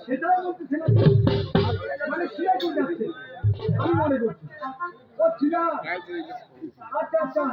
সেটাই বলতেছিলাম, মানে শিরা চলে যাচ্ছে আমি মনে করছি। ও শিরা, আচ্ছা আচ্ছা।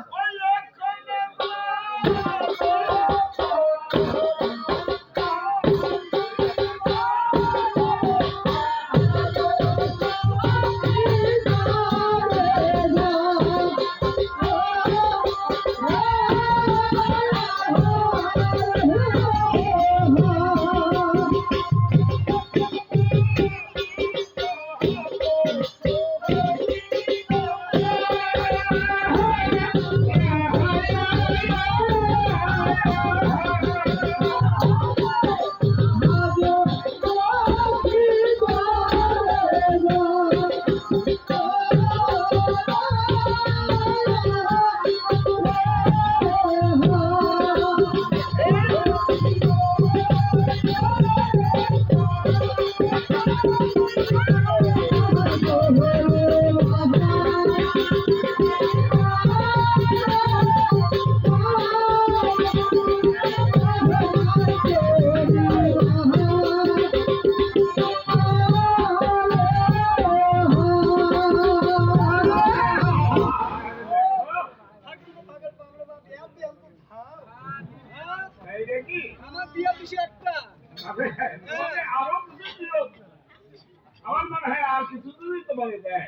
আমার মনে হয় আর কিছু দূরই তো বলে দেয়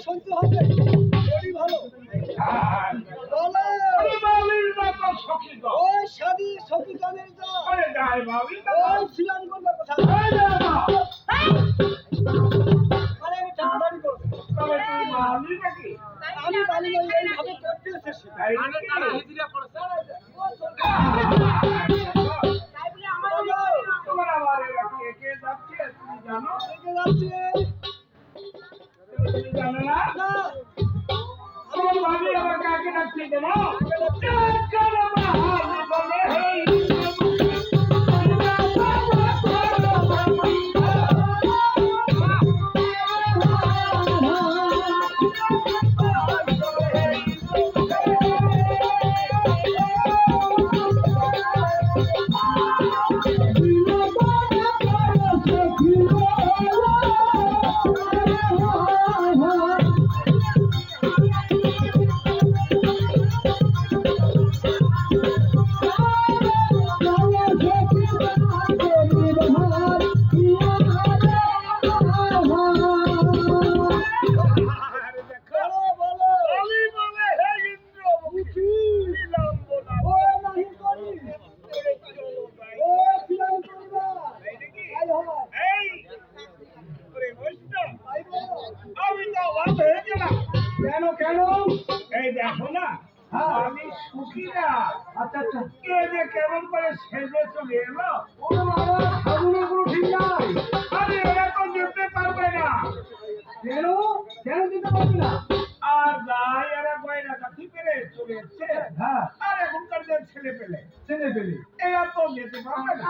শুনতে হবে বড়ই ভালো। ওই শাদি সখী গানের যা ওই ছিলাম করবার কথা আরে আমি ঠান্ডারি করব। আমি বালি বালি এইভাবে করতে এসেছি তোমার আমার কে যাচ্ছে তুমি জানো? তুমি জানো না? তোমার ভাবি আমার কাকে ডাকছে জানো? কেন কেন এই দেখো না আমি সুখী না। আচ্ছা আচ্ছা কে যে কেমন করে সেজে চলে এলো। ও বাবা সাধুনের কোনো ঠিক নাই। আরে এরা তো যেতে পারবে না। কেন কেন দিতে পারবি না? আর যাই এরা গয়না কাঠি পেরে চলে এসছে। হ্যাঁ আর এখনকার যে ছেলে পেলে এরা তো যেতে পারবে না।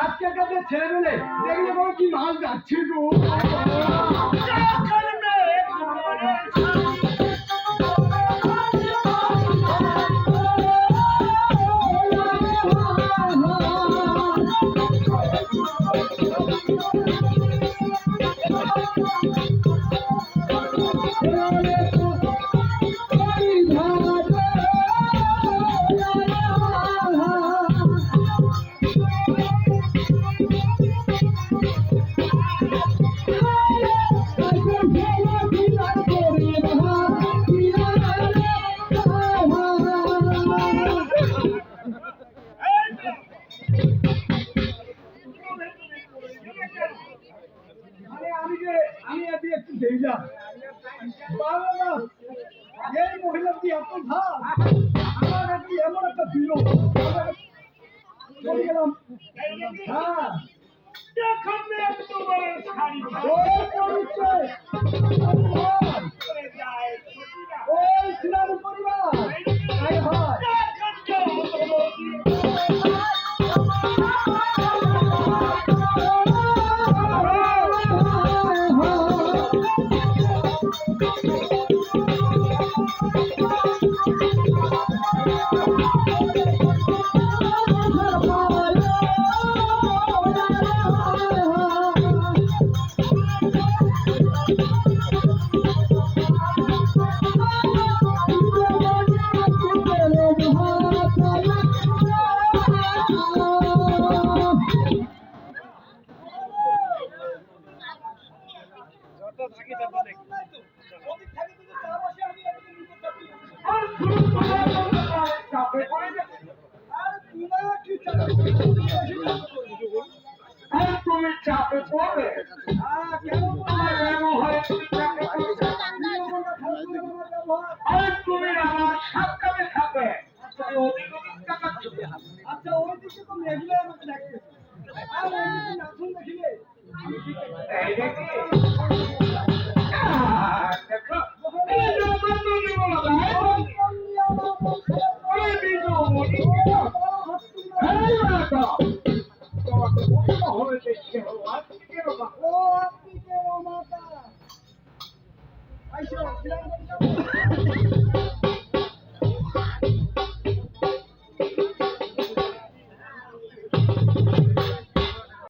আজকালকার যে ছেলে পেলে দেখলে বলো কি মাল যাচ্ছে গো। আমি একটু দেখলাম বাবা এই মহিলা কি এত ভাব আমার একটু এমন একটা দিল চলে গেলাম। হ্যাঁ ওই ছিলাম পরিবার শুধু তোমার জন্য তার চাপে পড়ে গেছে। আর তোমার কি চাকরি বেশি চাকরি করবে? আর তুমি চাপে পড়বে, কেন তোমার ব্যবহারে তুমি চাপে পড়বে। আর তুমি আমার সাবধানে থাকবে, তুমি অধিক অধিক টাকা দিবে। আচ্ছা ওই দিকে তো মেঘলে আমাকে ডাকতেছে আর ওই দিকে নাচুন দেখিলে আমি ঠিক আছে এই দেখি, দেখো, এই যে বন্ধু জীবন, এই বিজু মনি, এই রাজা, তোমাকে বন্ধ হয়ে দেখছে, আজকে বাবা। ও আপনি কে ও মাতা আইসো